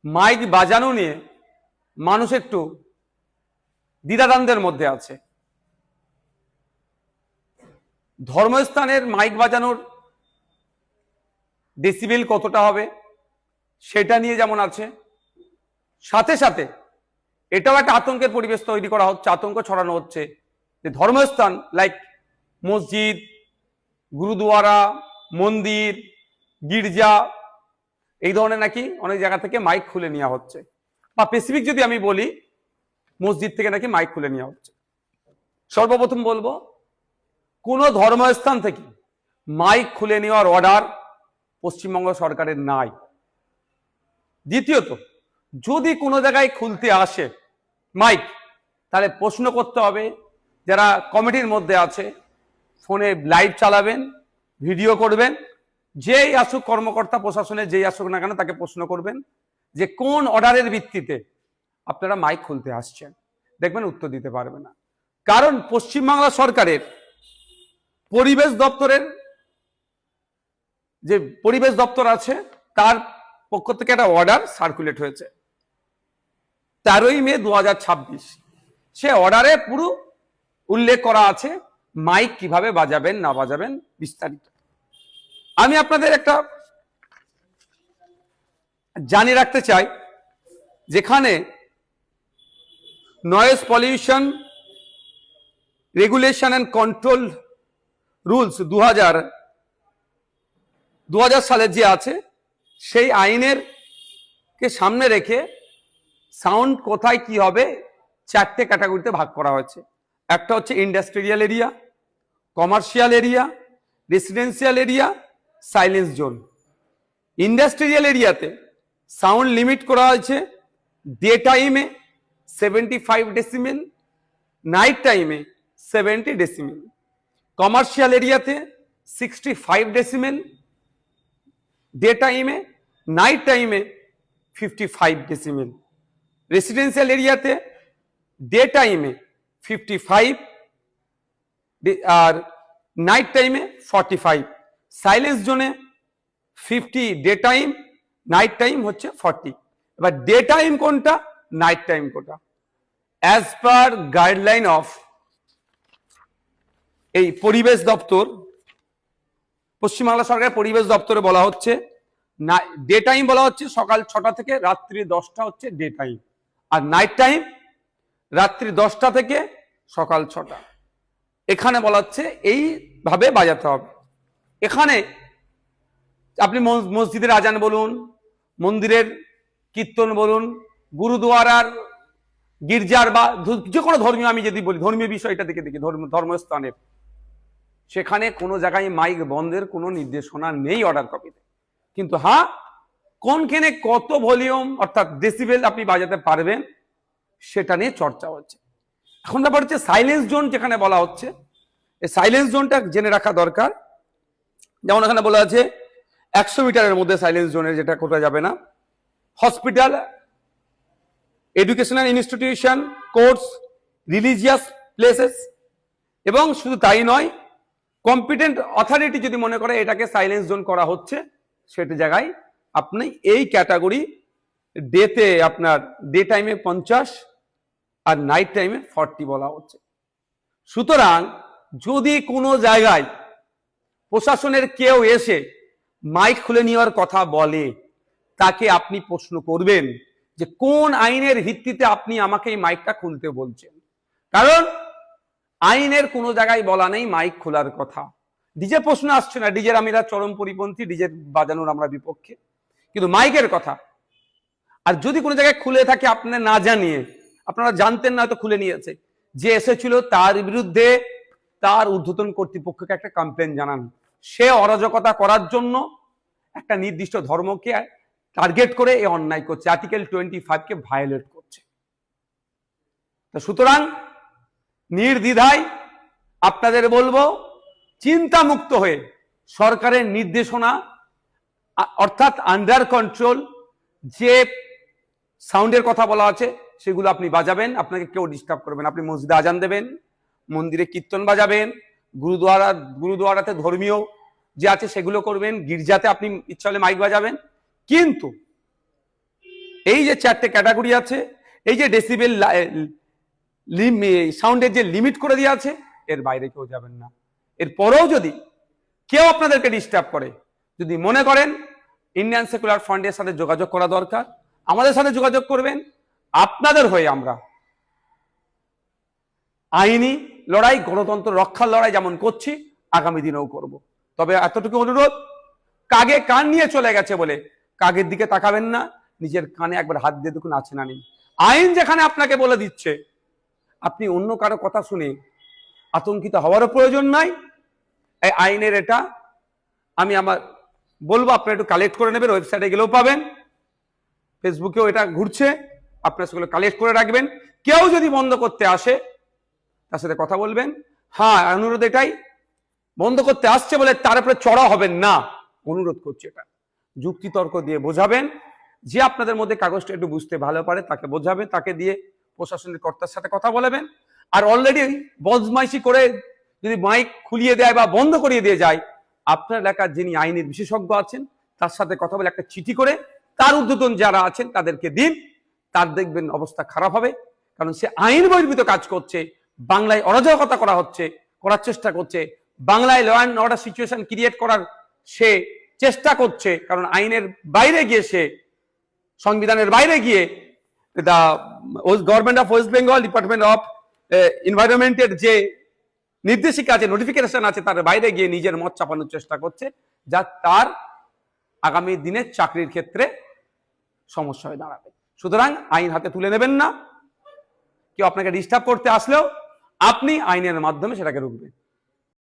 Mic বাজানো নিয়ে মানুষ একটু দ্বিধাদ্বন্দ্বের মধ্যে আছে। ধর্মস্থানের মাইক বাজানোর ডেসিবেল কতটা হবে সেটা নিয়ে যেমন আছে, সাথে সাথে এটাও একটা আতঙ্কের পরিবেশ তৈরি করা হচ্ছে, আতঙ্ক ছড়ানো হচ্ছে যে ধর্মস্থান লাইক মসজিদ, গুরুদুয়ারা, মন্দির, গির্জা এই ধরনের নাকি অনেক জায়গা থেকে মাইক খুলে নেওয়া হচ্ছে, বা স্পেসিফিক যদি আমি বলি মসজিদ থেকে নাকি মাইক খুলে নেওয়া হচ্ছে। সর্বপ্রথম বলবো কোন ধর্মস্থান থেকে মাইক খুলে নেওয়ার অর্ডার পশ্চিমবঙ্গ সরকারের নাই। দ্বিতীয়ত, যদি কোনো জায়গায় খুলতে আসে মাইক, তাহলে প্রশ্ন করতে হবে যারা কমিটির মধ্যে আছে, ফোনে লাইভ চালাবেন, ভিডিও করবেন, যেই আসুক কর্মকর্তা প্রশাসনে যেই আসুক না কেন তাকে প্রশ্ন করবেন যে কোন অর্ডারের ভিত্তিতে আপনারা মাইক খুলতে আসছেন। দেখবেন উত্তর দিতে পারবে না, কারণ পশ্চিমবাংলা সরকারের পরিবেশ দপ্তরের যে পরিবেশ দপ্তর আছে তার পক্ষ থেকে একটা অর্ডার সার্কুলেট হয়েছে 13ই মে 2026। সে অর্ডারে পুরো উল্লেখ করা আছে মাইক কিভাবে বাজাবেন না বাজাবেন বিস্তারিত। আমি আপনাদের একটা জানিয়ে রাখতে চাই, যেখানে noise pollution regulation and control rules 2000 সালের যে আছে সেই আইনের কে সামনে রেখে সাউন্ড কোথায় কি হবে 4টে ক্যাটাগরিতে ভাগ করা হয়েছে। একটা হচ্ছে industrial area, commercial area, residential area, silence zone. Industrial এরিয়াতে সাউন্ড লিমিট করা হয়েছে ডে টাইমে 75 ডেসিমেল, নাইট টাইমে 70 ডেসিমেল। কমার্শিয়াল এরিয়াতে 65 ডেসিমেল, ডে টাইমে, নাইট টাইমে 55 ডেসিমেল। রেসিডেন্সিয়াল এরিয়াতে ডে টাইমে 55 আর নাইট টাইমে 45। সাইলেন্স জোনে 50 ডে টাইম, নাইট টাইম হচ্ছে 40। এবার ডে টাইম কোনটা, নাইট টাইম কোনটা, অ্যাজ পার গাইডলাইন অফ এই পরিবেশ দপ্তর, পশ্চিমবাংলা সরকারের পরিবেশ দপ্তরে বলা হচ্ছে ডে টাইম বলা হচ্ছে সকাল 6টা থেকে রাত্রি 10টা হচ্ছে ডে টাইম, আর নাইট টাইম রাত্রি 10টা থেকে সকাল 6টা। এখানে বলা হচ্ছে এইভাবে বাজাতে হবে। এখানে আপনি মসজিদের আজান বলুন, মন্দিরের কীর্তন বলুন, গুরুদুয়ারার, গির্জার বা যে কোনো ধর্মীয়, আমি যদি বলি ধর্মীয় বিষয়টা দেখে দেখি ধর্মস্থানের, সেখানে কোনো জায়গায় মাইক বন্ধের কোনো নির্দেশনা নেই অর্ডার কপিতে। কিন্তু হ্যাঁ, কোনখানে কত ভলিউম অর্থাৎ ডেসিবেল আপনি বাজাতে পারবেন সেটা নিয়ে চর্চা হচ্ছে। এখন ব্যাপার হচ্ছে সাইলেন্স জোন যেখানে বলা হচ্ছে, এই সাইলেন্স জোনটা জেনে রাখা দরকার। যেমন এখানে বলা আছে 100 মিটারের মধ্যে সাইলেন্স জোনের, যেটা কোথাও যাবে না। Hospital, educational institution, courts, religious places, এবং শুধু তাই নয়, কম্পিটেন্ট অথরিটি যদি মনে করে এটাকে সাইলেন্স জোন করা হচ্ছে, সেটা জায়গায় আপনি এই ক্যাটাগরি ডেতে আপনার ডে টাইমে 50 আর নাইট টাইমে 40 বলা হচ্ছে। সুতরাং যদি কোনো জায়গায় প্রশাসনের কেউ এসে মাইক খুলে নেওয়ার কথা বলে, তাকে আপনি প্রশ্ন করবেন যে কোন আইনের ভিত্তিতে আপনি আমাকে এই মাইকটা খুলতে বলছেন। কারণ আইনের কোনো জায়গায় বলা নেই মাইক খোলার কথা। ডিজে প্রশ্ন আসছে না, ডিজের আমিরা চরম পরিপন্থী, ডিজে বাজানোর আমরা বিপক্ষে, কিন্তু মাইকের কথা। আর যদি কোনো জায়গায় খুলে থাকে আপনার না জানিয়ে, আপনারা জানতেন না হয়তো খুলে নিয়েছে, যে এসেছিল তার বিরুদ্ধে তার ঊর্ধ্বতন কর্তৃপক্ষকে একটা কমপ্লেন জানান। সে অরাজকতা করার জন্য একটা নির্দিষ্ট ধর্মকে টার্গেট করে এই অন্যায় করছে, আর্টিকেল 25 ভায়োলেট করছে। সুতরাং নির্দ্বিধায় আপনাদের বলবো, চিন্তামুক্ত হয়ে সরকারের নির্দেশনা অর্থাৎ আন্ডার কন্ট্রোল যে সাউন্ডের কথা বলা আছে সেগুলো আপনি বাজাবেন, আপনাকে কেউ ডিস্টার্ব করবেন। আপনি মসজিদে আজান দেবেন, মন্দিরে কীর্তন বাজাবেন, গুরুদুয়ারাতে ধর্মীয় যে আছে সেগুলো করবেন, গির্জাতে আপনি ইচ্ছা হলে মাইক বাজাবেন। কিন্তু এই যে 4টে ক্যাটাগরি আছে, এই যে ডেসিবেল সাউন্ডের যে লিমিট করে দেওয়া আছে, এর বাইরে কেউ যাবেন না। এরপরেও যদি কেউ আপনাদেরকে ডিস্টার্ব করে, যদি মনে করেন ইন্ডিয়ান সেকুলার ফান্ডের সাথে যোগাযোগ করা দরকার, আমাদের সাথে যোগাযোগ করবেন। আপনাদের হয়ে আমরা আইনি লড়াই, গণতন্ত্র রক্ষার লড়াই যেমন করছি, আগামী দিনেও করব। তবে এতটুকু অনুরোধ, কাগে কান নিয়ে চলে গেছে বলে কাগের দিকে তাকাবেন না, নিজের কানে একবার হাত দিয়ে দেখুন আছে না নেই। আইন যেখানে আপনাকে বলে দিচ্ছে, আপনি অন্য কারো কথা শুনে আতঙ্কিত হওয়ারও প্রয়োজন নাই। এই আইনের এটা আমি আমার বলবো, আপনারা একটু কালেক্ট করে নেবেন, ওয়েবসাইটে গেলেও পাবেন, ফেসবুকেও এটা ঘুরছে, আপনারা সেগুলো কালেক্ট করে রাখবেন। কেউ যদি বন্ধ করতে আসে, তার সাথে কথা বলবেন। হ্যাঁ, অনুরোধ এটাই, বন্ধ করতে আসছে বলে তার উপরে চড়া হবেন না, অনুরোধ করছি। এটা যুক্তিতর্ক দিয়ে বোঝাবেন। যে আপনাদের মধ্যে কাগজটা একটু বুঝতে ভালো পারে তাকে বোঝাবেন, তাকে দিয়ে প্রশাসনের কর্তার সাথে কথা বলাবেন। আর অলরেডি বদমাইশি করে যদি মাইক খুলিয়ে দেয় বা বন্ধ করিয়ে দিয়ে যায়, আপনার এলাকার যিনি আইনের বিশেষজ্ঞ আছেন তার সাথে কথা বলে একটা চিঠি করে তার ঊর্ধ্বতন যারা আছেন তাদেরকে দিন। তার দেখবেন অবস্থা খারাপ হবে, কারণ সে আইন বহির্ভূত কাজ করছে, বাংলায় অরাজকতা করার চেষ্টা করছে, বাংলায় law and order situation create করার সে চেষ্টা করছে। কারণ আইনের বাইরে গিয়ে সে, সংবিধানের বাইরে গিয়ে the government of West Bengal department of এনভায়রনমেন্টের যে নির্দেশিকা আছে, নোটিফিকেশন আছে, তার বাইরে গিয়ে নিজের মত চাপানোর চেষ্টা করছে, যা তার আগামী দিনের চাকরির ক্ষেত্রে সমস্যা হয়ে দাঁড়াবে। সুতরাং আইন হাতে তুলে নেবেন না। কেউ আপনাকে ডিস্টার্ব করতে আসলেও আপনি আইনের মাধ্যমে সেটাকে রুখবেন।